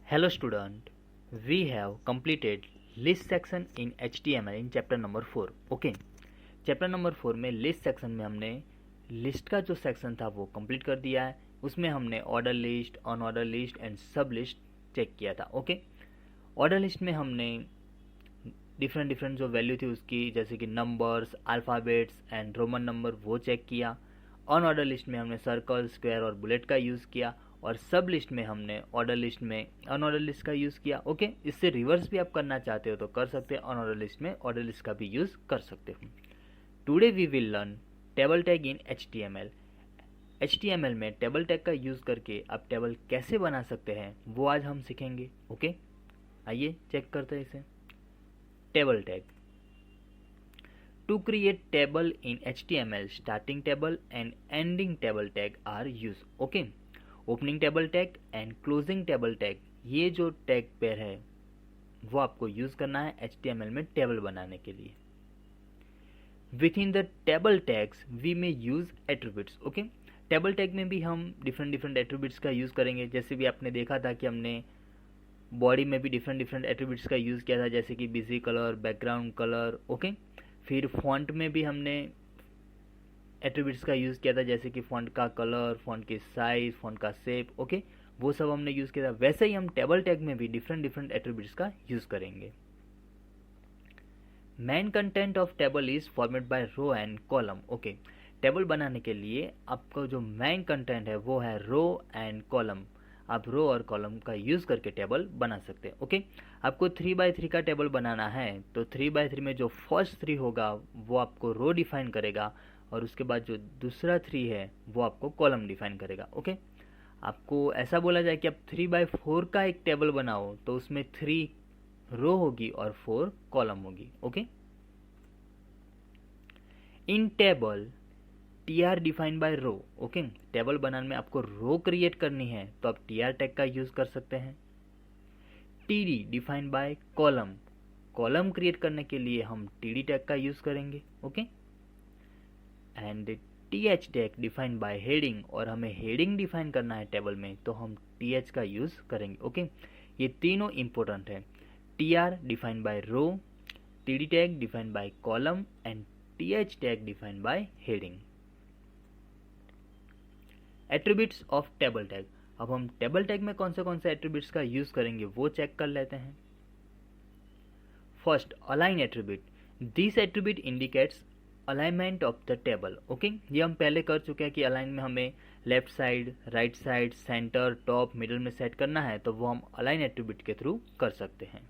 Hello student, we have completed list section in HTML in chapter number 4. Okay, chapter number 4 में list section में हमने list का जो section था वो कंप्लीट कर दिया है. उसमें हमने order list, unordered list and सब लिस्ट चेक किया था. ओके, ऑर्डर लिस्ट में हमने डिफरेंट जो वैल्यू थी उसकी, जैसे कि numbers, alphabets and Roman number, वो चेक किया. अनऑर्डर लिस्ट में हमने सर्कल, स्क्वायर और बुलेट का यूज़ किया. और सब लिस्ट में हमने ऑर्डर लिस्ट में अनऑर्डर लिस्ट का यूज़ किया. ओके, इससे रिवर्स भी आप करना चाहते हो तो कर सकते हैं. अनऑर्डर लिस्ट में ऑर्डर लिस्ट का भी यूज़ कर सकते हो. Today we will learn table tag in HTML. HTML में टेबल टैग का यूज़ करके आप टेबल कैसे बना सकते हैं वो आज हम सीखेंगे. ओके, आइए चेक करते हैं इसे. Table tag. To create table in HTML, starting table and ending table tag are used. Okay, opening table tag and closing table tag, ये जो टैग पेयर है वो आपको यूज़ करना है HTML में टेबल बनाने के लिए. Within the table tags we may use attributes. Okay, table tag में भी हम डिफरेंट एट्रीब्यूट्स का यूज़ करेंगे. जैसे भी आपने देखा था कि हमने बॉडी में भी डिफरेंट एट्रीब्यूट्स का यूज़ किया था, जैसे कि busy colour, background colour. Okay, फिर फॉन्ट में भी हमने एट्रीब्यूट्स का यूज़ किया था, जैसे कि फॉन्ट का कलर, फॉन्ट की साइज, फॉन्ट का शेप. ओके, वो सब हमने यूज़ किया था. वैसे ही हम टेबल टैग में भी डिफरेंट एट्रीब्यूट्स का यूज़ करेंगे. Main content of table is format by row and column. Okay, table बनाने के लिए आपका जो मेन कंटेंट है वो है रो एंड कॉलम. आप रो और कॉलम का यूज़ करके टेबल बना सकते हैं. ओके, आपको 3x3 का टेबल बनाना है तो 3x3 में जो फर्स्ट 3 होगा वो आपको रो डिफाइन करेगा और उसके बाद जो दूसरा 3 है वो आपको कॉलम डिफाइन करेगा. ओके, आपको ऐसा बोला जाए कि आप 3x4 का एक टेबल बनाओ तो उसमें 3 रो होगी और 4 कॉलम होगी. Okay, in table TR define by row. Okay, table बनाने में आपको रो क्रिएट करनी है तो आप TR टैग का यूज कर सकते हैं. TD define by column. Column create करने के लिए हम TD टैग का यूज करेंगे. Okay, and TH tag define by heading. और हमें हेडिंग डिफाइन करना है टेबल में तो हम TH का यूज करेंगे. ओके, ये तीनों इंपॉर्टेंट है. TR define by row, TD tag define by column and TH tag define by heading. Attributes of table tag. अब हम टेबल टैग में कौन से एट्रीब्यूट्स का यूज करेंगे वो चेक कर लेते हैं. First, align attribute. This attribute indicates alignment of the table. Okay, ये हम पहले कर चुके हैं कि अलाइन में हमें left side, right side, centre, top, middle में सेट करना है तो वो हम अलाइन एट्रीब्यूट के थ्रू कर सकते हैं.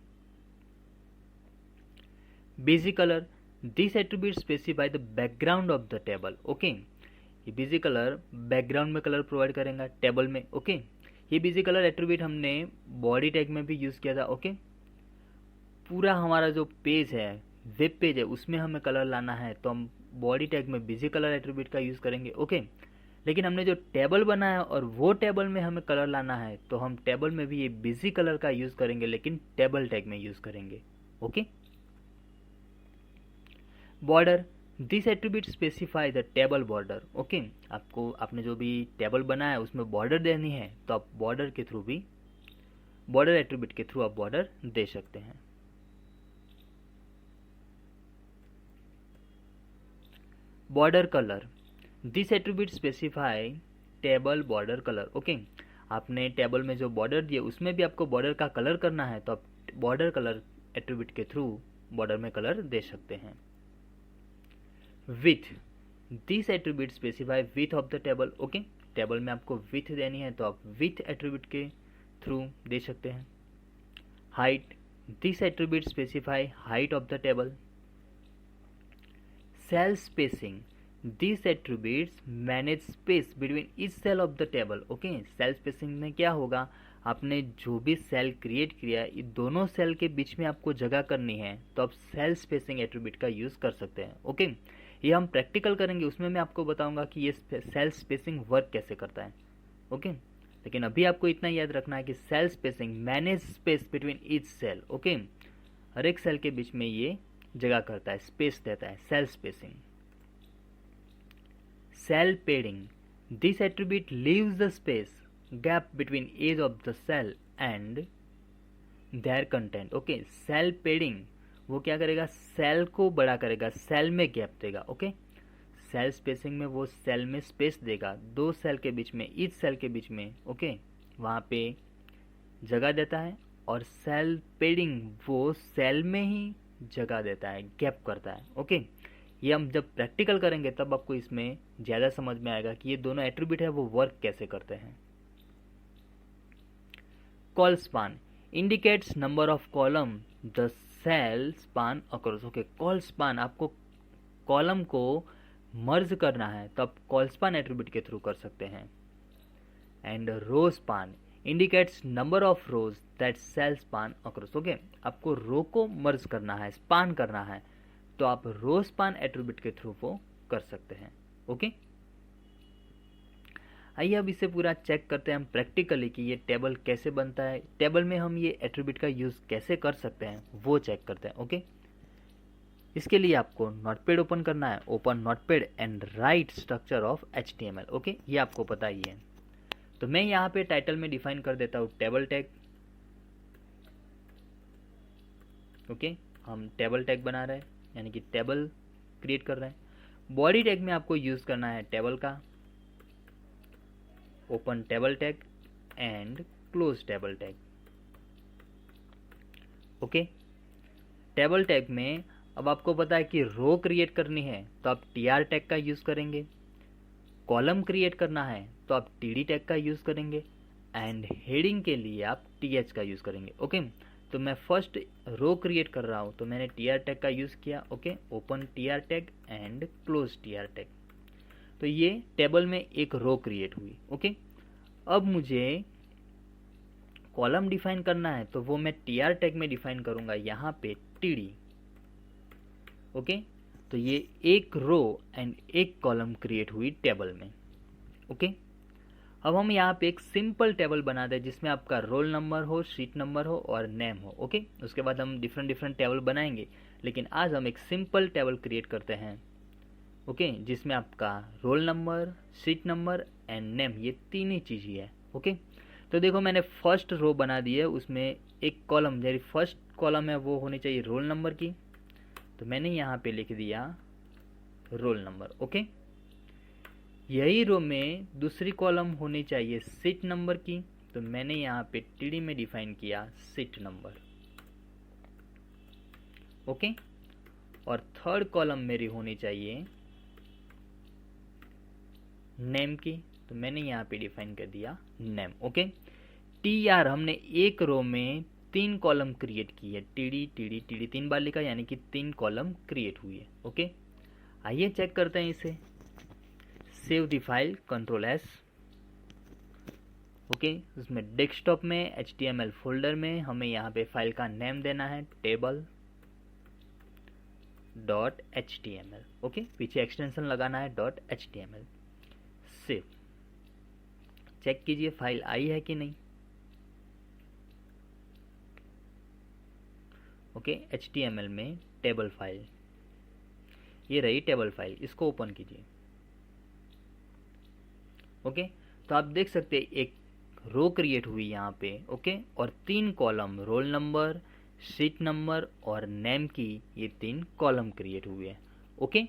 Busy colour. This attribute specify the background of the table. Okay, ये बिजी कलर बैकग्राउंड में कलर प्रोवाइड करेगा टेबल में. ओके, ये बिजी कलर एट्रीब्यूट हमने बॉडी टैग में भी यूज़ किया था. ओके, पूरा हमारा जो पेज है, वेब पेज है, उसमें हमें कलर लाना है तो हम बॉडी टैग में बिजी कलर एट्रीब्यूट का यूज़ करेंगे. ओके, लेकिन हमने जो टेबल बनाया और वो टेबल में हमें कलर लाना है तो हम टेबल में भी ये बिजी कलर का यूज़ करेंगे लेकिन टेबल टैग में यूज़ करेंगे. Okay, border. This attribute specify the table border. Okay, आपने जो भी टेबल बनाया है उसमें बॉर्डर देनी है तो आप बॉर्डर के थ्रू भी, बॉर्डर एट्रीब्यूट के थ्रू आप बॉर्डर दे सकते हैं. Border colour. This attribute specify table border colour. Okay, आपने टेबल में जो बॉर्डर दिए उसमें भी आपको बॉर्डर का कलर करना है तो आप बॉर्डर कलर एट्रीब्यूट के थ्रू बॉर्डर में कलर दे सकते हैं. Width. This attribute specify width of the table. Okay, table में आपको विथ देनी है तो आप विथ एट्रीब्यूट के थ्रू दे सकते हैं. Height. This attribute specify height of the table. Cell spacing. This attributes manage space between each cell of the table. Okay, cell spacing में क्या होगा, आपने जो भी सेल क्रिएट किया ये दोनों सेल के बीच में आपको जगह करनी है तो आप सेल स्पेसिंग एट्रीब्यूट का यूज़ कर सकते हैं. ओके, ये हम प्रैक्टिकल करेंगे, उसमें मैं आपको बताऊंगा कि ये सेल स्पेसिंग वर्क कैसे करता है. ओके, लेकिन अभी आपको इतना याद रखना है कि cell spacing manage space between each cell. Okay, हर एक सेल के बीच में ये जगह करता है, स्पेस देता है. Cell spacing. Cell padding. This attribute leaves the space gap between edge of the cell and their content. Okay, cell padding वो क्या करेगा, सेल को बड़ा करेगा, सेल में गैप देगा। ओके, सेल स्पेसिंग में वो सेल में स्पेस देगा, दो सेल के बीच में, ईच सेल के बीच में। ओके, वहाँ पे जगह देता है। और सेल पेडिंग वो सेल में ही जगह देता है, गैप करता है। ओके, ये हम जब प्रैक्टिकल करेंगे तब आपको इसमें ज़्यादा समझ में आएगा कि ये दोनों एट्रीब्यूट है वो वर्क कैसे करते हैं। Colspan indicates number of column the cell span across. Okay, colspan आपको कॉलम को मर्ज करना है तो आप कॉल स्पान एट्रीब्यूट के थ्रू कर सकते हैं। And rowspan indicates number of rows that cell span across. Okay, आपको रो को मर्ज करना है, स्पान करना है, तो आप रो स्पान एट्रीब्यूट के थ्रू वो कर सकते हैं। ओके, आइए अब इसे पूरा चेक करते हैं हम प्रैक्टिकली कि ये टेबल कैसे बनता है, टेबल में हम ये एट्रीब्यूट का यूज कैसे कर सकते हैं वो चेक करते हैं। ओके, इसके लिए आपको नोटपैड ओपन करना है, open notepad and right structure of HTML। Okay, ये आपको पता ही है। तो मैं यहाँ पे टाइटल में डिफाइन कर देता हूँ टेबल टैग। ओके, हम टेबल टैग बना रहे हैं, यानी कि टेबल क्रिएट कर रहे हैं। बॉडी टैग में आपको यूज करना है टेबल का, open table tag and close table tag. Okay, table tag में अब आपको पता है कि रो क्रिएट करनी है तो आप TR टैग का यूज करेंगे, कॉलम क्रिएट करना है तो आप TD टैग का यूज करेंगे, एंड हेडिंग के लिए आप TH का यूज करेंगे। ओके, तो मैं फर्स्ट रो क्रिएट कर रहा हूँ तो मैंने TR टैग का यूज किया। Okay, open TR tag and close TR tag. तो ये टेबल में एक रो क्रिएट हुई। ओके, अब मुझे कॉलम डिफाइन करना है तो वो मैं TR टैग में डिफाइन करूंगा, यहाँ पे TD। ओके, तो ये एक रो एंड एक कॉलम क्रिएट हुई टेबल में। ओके, अब हम यहाँ पे एक सिंपल टेबल बना दें जिसमें आपका रोल नंबर हो, शीट नंबर हो और नेम हो। ओके, उसके बाद हम डिफरेंट टेबल बनाएंगे, लेकिन आज हम एक सिंपल टेबल क्रिएट करते हैं। ओके, जिसमें आपका roll number, sheet number and name ये तीन ही चीज़ ही है। ओके, तो देखो मैंने फर्स्ट रो बना दी है, उसमें एक कॉलम, मेरी फर्स्ट कॉलम है वो होनी चाहिए रोल नंबर की, तो मैंने यहाँ पे लिख दिया रोल नंबर। ओके, यही रो में दूसरी कॉलम होनी चाहिए सीट नंबर की, तो मैंने यहाँ पे TD में डिफाइन किया सीट नंबर। ओके, और थर्ड कॉलम मेरी होनी चाहिए नेम की, तो मैंने यहाँ पे डिफाइन कर दिया नेम। ओके, TR हमने एक रो में तीन कॉलम क्रिएट की है, TD TD TD तीन बार लिखा, यानी कि तीन कॉलम क्रिएट हुई है। ओके, आइए चेक करते हैं इसे। Save the file, Ctrl+S। Okay, उसमें डेस्कटॉप में HTML फोल्डर में हमें यहाँ पे फाइल का नेम देना है table.html। ओके, पीछे एक्सटेंशन लगाना है .html। सेव, चेक कीजिए फाइल आई है कि नहीं। ओके, HTML में टेबल फाइल, ये रही टेबल फाइल, इसको ओपन कीजिए। ओके, तो आप देख सकते हैं एक रो क्रिएट हुई यहाँ पे। ओके, और तीन column roll number, sheet number और नेम की ये तीन कॉलम क्रिएट हुए हैं। ओके,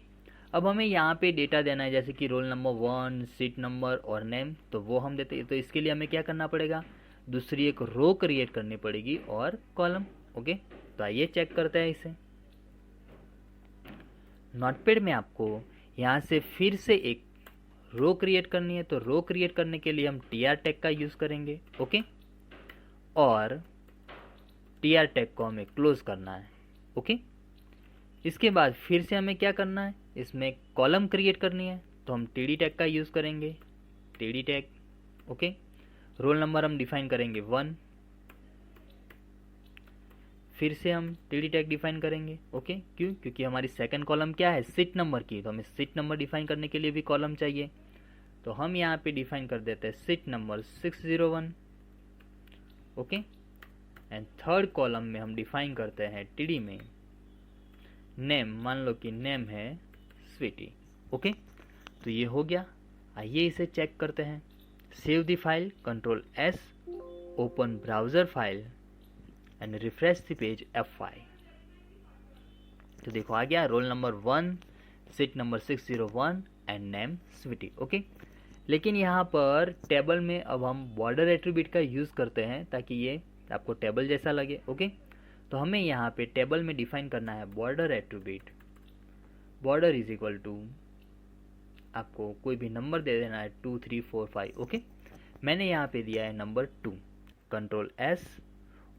अब हमें यहाँ पे डेटा देना है, जैसे कि रोल नंबर 1, शीट नंबर और नेम, तो वो हम देते हैं। तो इसके लिए हमें क्या करना पड़ेगा, दूसरी एक रो क्रिएट करनी पड़ेगी और कॉलम। ओके, तो आइए चेक करते हैं इसे। नोटपैड में आपको यहाँ से फिर से एक रो क्रिएट करनी है, तो रो क्रिएट करने के लिए हम TR टैग का यूज करेंगे। ओके, और TR टैग को हमें क्लोज करना है। ओके, इसके बाद फिर से हमें क्या करना है, इसमें कॉलम क्रिएट करनी है, तो हम TD टैग का यूज करेंगे, TD tag. Okay, roll number हम डिफाइन करेंगे 1, फिर से हम TD टैग डिफाइन करेंगे। ओके, क्यों, क्योंकि हमारी सेकंड कॉलम क्या है, सीट नंबर की, तो हमें सीट नंबर डिफाइन करने के लिए भी कॉलम चाहिए, तो हम यहाँ पे डिफाइन कर देते हैं seat number 601। Okay, and third column में हम डिफाइन करते हैं TD में नेम, मान लो कि नेम है स्वीटी। ओके, तो ये हो गया। आइए इसे चेक करते हैं। Save the file, Ctrl+S, open browser file and refresh the page F5। तो देखो आ गया roll number 1, seat number 601 and name Sweety. Okay, लेकिन यहाँ पर टेबल में अब हम बॉर्डर एट्रीब्यूट का यूज़ करते हैं ताकि ये आपको टेबल जैसा लगे। ओके, तो हमें यहाँ पे टेबल में डिफाइन करना है border attribute. Border is equal to आपको कोई भी नंबर दे देना है 2 3 4 5। ओके, मैंने यहाँ पे दिया है number 2। Control S,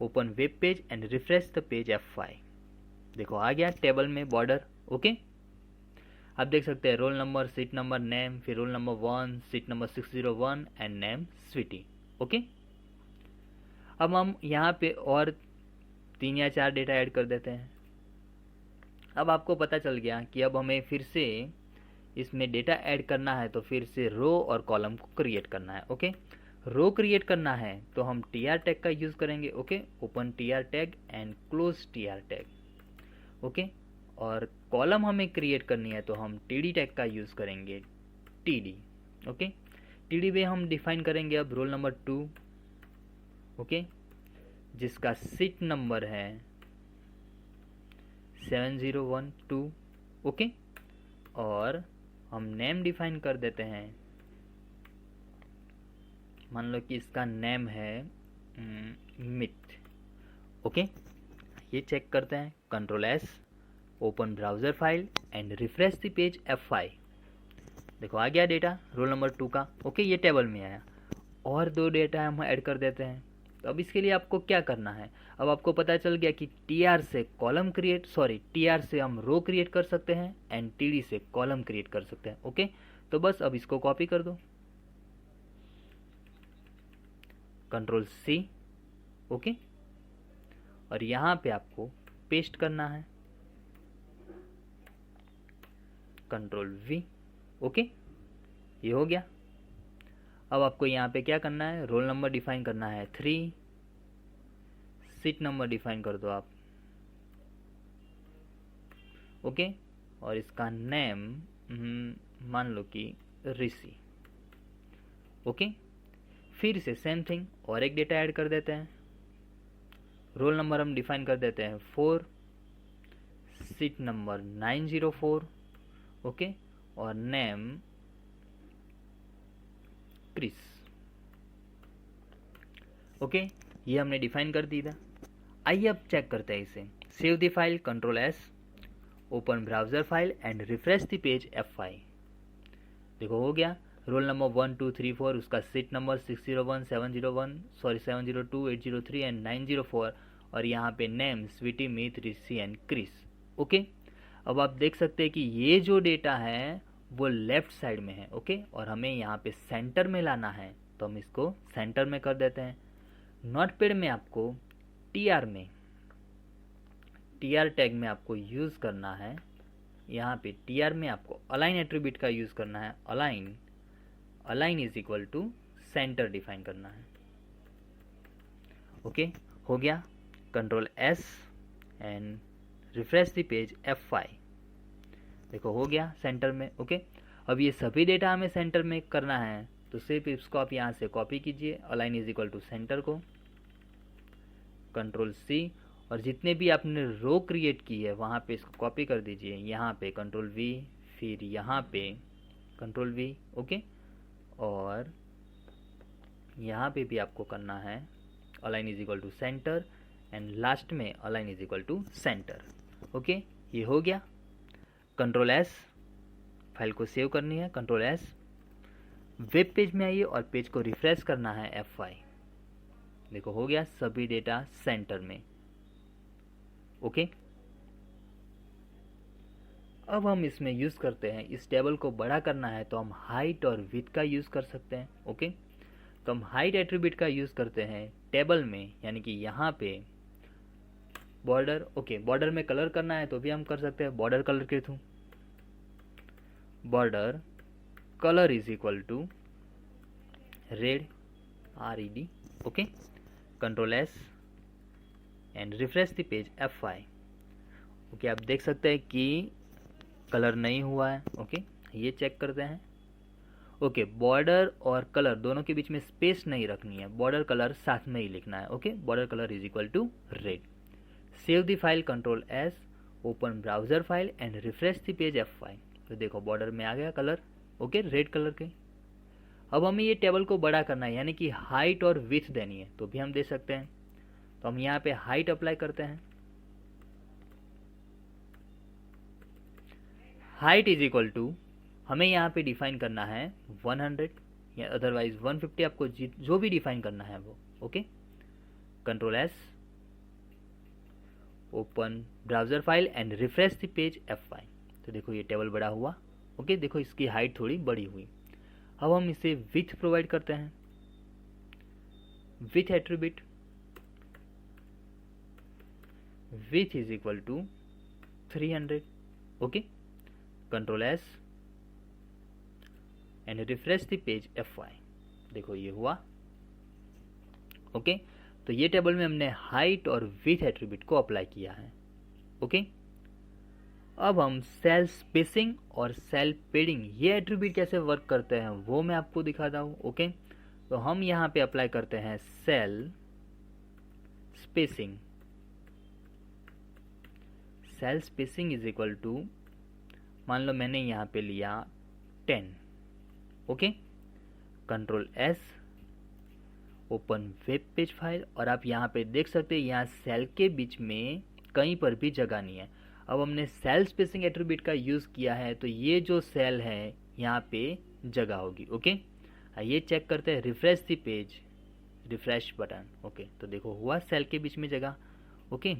open web page and refresh the page F5। देखो आ गया टेबल में बॉर्डर। ओके, आप देख सकते हैं roll number, seat number, name, फिर roll number 1, seat number 601 and name Sweety. Okay, अब हम यहाँ पे और 3 या 4 डेटा ऐड कर देते हैं। अब आपको पता चल गया कि अब हमें फिर से इसमें डेटा ऐड करना है, तो फिर से रो और कॉलम को क्रिएट करना है। ओके, रो क्रिएट करना है तो हम tr टैग का यूज़ करेंगे। Okay, open tr tag and close tr tag. Okay, और कॉलम हमें क्रिएट करनी है तो हम td टैग का यूज़ करेंगे, td। ओके, td में हम डिफाइन करेंगे अब रोल नंबर 2। ओके, जिसका सीट नंबर है 7012। ओके, और हम नेम डिफाइन कर देते हैं, मान लो कि इसका नेम है मिट। ओके, ये चेक करते हैं, control S, open browser file and refresh the page F5। देखो आ गया डेटा रोल नंबर 2 का। ओके, ये टेबल में आया। और 2 डेटा हम ऐड कर देते हैं। तो अब इसके लिए आपको क्या करना है, अब आपको पता चल गया कि tr से कॉलम क्रिएट, tr से हम रो क्रिएट कर सकते हैं एंड td से कॉलम क्रिएट कर सकते हैं। ओके, तो बस अब इसको कॉपी कर दो, कंट्रोल C। ओके, और यहाँ पे आपको पेस्ट करना है, कंट्रोल V। ओके, ये हो गया। अब आपको यहाँ पे क्या करना है, रोल नंबर डिफाइन करना है 3, सीट नंबर डिफाइन कर दो आप। ओके, और इसका नेम मान लो कि ऋषि। ओके, फिर से सेम थिंग और एक डेटा ऐड कर देते हैं। रोल नंबर हम डिफाइन कर देते हैं 4, सीट नंबर 904। ओके, और नेम क्रिस। ओके, ये हमने डिफाइन कर दी था। आइए अब चेक करते हैं इसे। Save the file, control S, open browser file and refresh the page F5। देखो हो गया रोल नंबर 1 2 3 4, उसका सीट नंबर 601 701 702 803 एंड 904, और यहाँ पे name Sweety, Meet, Rishi and Chris. Okay, अब आप देख सकते हैं कि ये जो डेटा है वो लेफ्ट साइड में है। ओके, और हमें यहाँ पे सेंटर में लाना है, तो हम इसको सेंटर में कर देते हैं। नोटपैड में आपको tr टैग में आपको यूज़ करना है, यहाँ पे tr में आपको अलाइन एट्रीब्यूट का यूज़ करना है। Align is equal to center define करना है। ओके, हो गया, control S and refresh the page F5। देखो हो गया सेंटर में। ओके, अब ये सभी डेटा हमें सेंटर में करना है, तो सिर्फ इसको आप यहाँ से कॉपी कीजिए, align is equal to center को, कंट्रोल C, और जितने भी आपने रो क्रिएट की है वहाँ पे इसको कॉपी कर दीजिए, यहाँ पे कंट्रोल V, फिर यहाँ पे कंट्रोल V। ओके, और यहाँ पे भी आपको करना है align is equal to centre and last में align is equal to centre. Okay, ये हो गया। कंट्रोल S, फाइल को सेव करनी है, कंट्रोल S, वेब पेज में आइए और पेज को रिफ्रेश करना है F5। देखो हो गया सभी डेटा सेंटर में। ओके, अब हम इसमें यूज़ करते हैं, इस टेबल को बड़ा करना है तो हम हाइट और विड्थ का यूज़ कर सकते हैं। ओके, तो हम हाइट एट्रीब्यूट का यूज़ करते हैं टेबल में, यानी कि यहाँ पे बॉर्डर। ओके, बॉर्डर में कलर करना है तो भी हम कर सकते हैं बॉर्डर कलर के through. Border color is equal to red, RED। Okay, control S and refresh the page F5। Okay, आप देख सकते हैं कि कलर नहीं हुआ है। ओके, ये चेक करते हैं। ओके, बॉर्डर और कलर दोनों के बीच में स्पेस नहीं रखनी है, बॉर्डर कलर साथ में ही लिखना है। Okay, border color is equal to red. Save the file, control S, open browser file and refresh the page F5। तो देखो बॉर्डर में आ गया कलर, ओके, रेड कलर के। अब हमें ये टेबल को बड़ा करना है, यानी कि हाइट और विड्थ देनी है, तो भी हम दे सकते हैं। तो हम यहाँ पे हाइट अप्लाई करते हैं। हाइट इज इक्वल टू, हमें यहाँ पे डिफाइन करना है 100 या अदरवाइज 150, आपको जो भी डिफाइन करना है वो। Okay, control S, open browser file and refresh the page F5। तो देखो ये टेबल बड़ा हुआ। ओके, देखो इसकी हाइट थोड़ी बड़ी हुई। अब हम इसे विड्थ प्रोवाइड करते हैं। Width attribute, width is equal to 300। Okay, control S and refresh the page F5। देखो ये हुआ। ओके, तो ये टेबल में हमने हाइट और विड्थ एट्रीब्यूट को अप्लाई किया है। ओके, अब हम सेल स्पेसिंग और सेल पेडिंग ये एट्रीब्यूट कैसे वर्क करते हैं वो मैं आपको दिखाता हूँ। ओके, तो हम यहाँ पे अप्लाई करते हैं cell spacing. Cell spacing is equal to, मान लो मैंने यहाँ पे लिया 10। Okay, control S, open web page file, और आप यहाँ पे देख सकते हैं यहाँ सेल के बीच में कहीं पर भी जगह नहीं है। अब हमने सेल स्पेसिंग एट्रीब्यूट का यूज़ किया है, तो ये जो सेल है यहाँ पे जगह होगी। ओके, ये चेक करते हैं, refresh the page, refresh button. Okay, तो देखो हुआ सेल के बीच में जगह। ओके,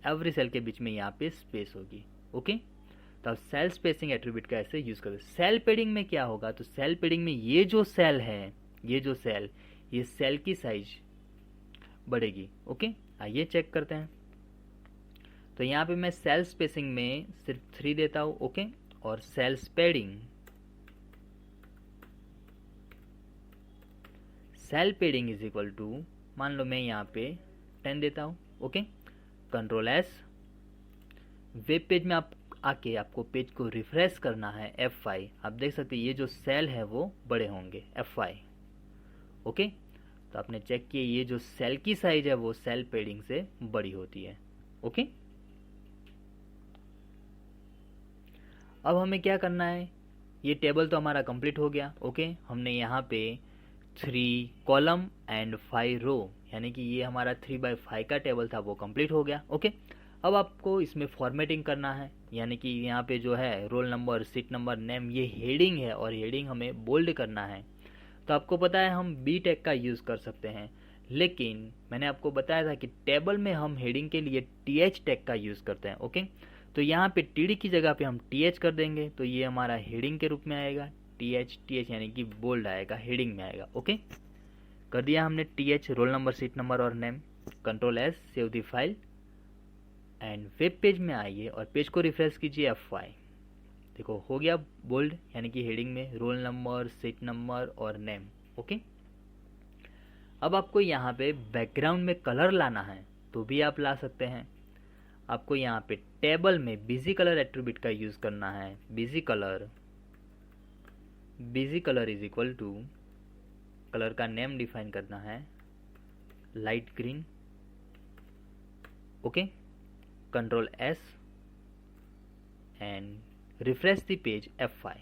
एवरी सेल के बीच में यहाँ पे स्पेस होगी। ओके, तो अब सेल स्पेसिंग एट्रीब्यूट का ऐसे यूज़ करें। सेल पेडिंग में क्या होगा, तो सेल पेडिंग में ये जो सेल है, ये सेल की साइज बढ़ेगी। ओके, आइए चेक करते हैं। तो यहाँ पे मैं सेल स्पेसिंग में सिर्फ 3 देता हूँ। ओके, और cell padding, cell padding is equal to, मान लो मैं यहाँ पे 10 देता हूँ। Okay, control S, web page में आप आके आपको पेज को रिफ्रेश करना है F5। आप देख सकते हैं ये जो सेल है वो बड़े होंगे F5। ओके, तो आपने चेक किया ये जो सेल की साइज है वो सेल पेडिंग से बड़ी होती है। ओके, अब हमें क्या करना है, ये टेबल तो हमारा कंप्लीट हो गया। ओके, हमने यहाँ पे 3 कॉलम एंड 5 रो, यानी कि ये हमारा 3x5 का टेबल था वो कंप्लीट हो गया। ओके, अब आपको इसमें फॉर्मेटिंग करना है, यानी कि यहाँ पे जो है role number, seat number, name, ये हेडिंग है और हेडिंग हमें बोल्ड करना है। तो आपको पता है हम बी टैग का यूज़ कर सकते हैं, लेकिन मैंने आपको बताया था कि टेबल में हम हेडिंग के लिए TH टैग का यूज़ करते हैं। ओके, तो यहाँ पे TD की जगह पे हम TH कर देंगे, तो ये हमारा हेडिंग के रूप में आएगा। TH यानी कि बोल्ड आएगा, हेडिंग में आएगा। ओके, कर दिया हमने TH, roll number, seat number और name. Control S, save the file and web page में आइए और पेज को रिफ्रेश कीजिए F5। देखो हो गया बोल्ड, यानी कि हेडिंग में रोल नंबर, सीट नंबर और नेम। ओके, अब आपको यहाँ पे बैकग्राउंड में कलर लाना है तो भी आप ला सकते हैं। आपको यहाँ पे टेबल में बिजी कलर एट्रीब्यूट का यूज़ करना है। BG color is equal to, color का नेम डिफाइन करना है light green. Okay, control S and refresh the page F5।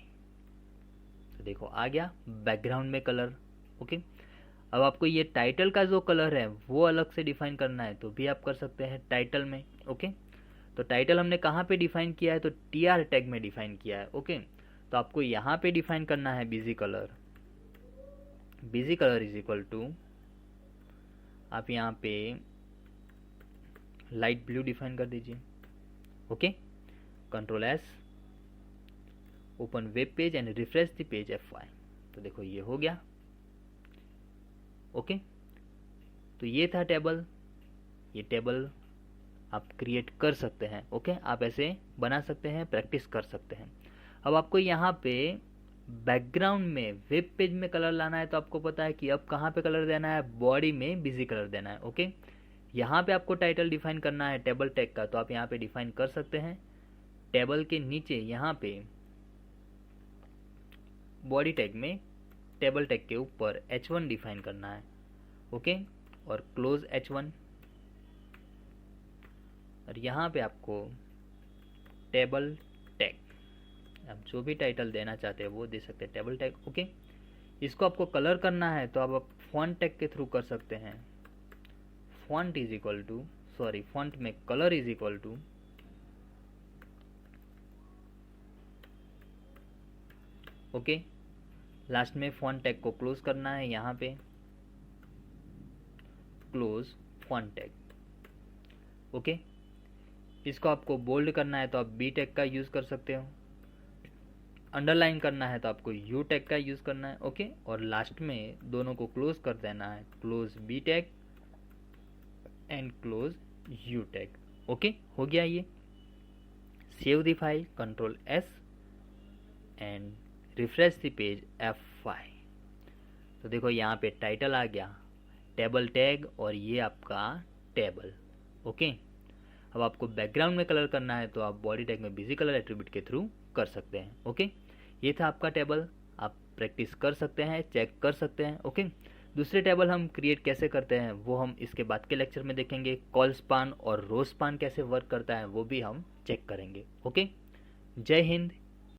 तो देखो आ गया बैकग्राउंड में कलर। ओके, अब आपको ये टाइटल का जो कलर है वो अलग से डिफाइन करना है तो भी आप कर सकते हैं टाइटल में। ओके, तो टाइटल हमने कहाँ पे डिफाइन किया है, तो TR टैग में डिफाइन किया है। ओके, तो आपको यहाँ पे डिफाइन करना है BG color. BG color is equal to, आप यहाँ पे लाइट ब्लू डिफाइन कर दीजिए। Okay, control S, open web page and refresh the page F5। तो देखो ये हो गया। ओके, तो ये था टेबल। ये टेबल आप क्रिएट कर सकते हैं। ओके, आप ऐसे बना सकते हैं, प्रैक्टिस कर सकते हैं। अब आपको यहाँ पे बैकग्राउंड में वेब पेज में कलर लाना है, तो आपको पता है कि अब कहाँ पे कलर देना है, बॉडी में बिजी कलर देना है। ओके, यहाँ पे आपको टाइटल डिफाइन करना है टेबल टैग का, तो आप यहाँ पे डिफाइन कर सकते हैं। टेबल के नीचे यहाँ पे बॉडी टैग में टेबल टैग के ऊपर h1 डिफाइन करना है, ओके, और क्लोज h1, और यहाँ पे आपको टेबल टैग, आप जो भी टाइटल देना चाहते हैं वो दे सकते हैं, टेबल टैग, ओके। इसको आपको कलर करना है तो आप फॉन्ट टैग के थ्रू कर सकते हैं। Font is equal to, sorry, font में colour is equal to okay. Last में फॉन्ट टैग को क्लोज करना है, यहाँ पे क्लोज फॉन्ट टैग, ओके। इसको आपको बोल्ड करना है तो आप बी टैग का यूज कर सकते हो, अंडरलाइन करना है तो आपको यू टैग का यूज करना है, ओके। और लास्ट में दोनों को क्लोज कर देना है, close B tag and close U tag, okay. हो गया ये। Save the file, control S and refresh the page F5। तो देखो यहाँ पे टाइटल आ गया, टेबल टैग, और ये आपका टेबल, ओके। अब आपको बैकग्राउंड में कलर करना है तो आप बॉडी टैग में बिजी कलर एट्रीब्यूट के थ्रू कर सकते हैं, ओके। ये था आपका टेबल, आप प्रैक्टिस कर सकते हैं, चेक कर सकते हैं, ओके। दूसरे टेबल हम क्रिएट कैसे करते हैं वो हम इसके बाद के लेक्चर में देखेंगे। कॉल स्पान और रो स्पान कैसे वर्क करता है वो भी हम चेक करेंगे, ओके। जय हिंद।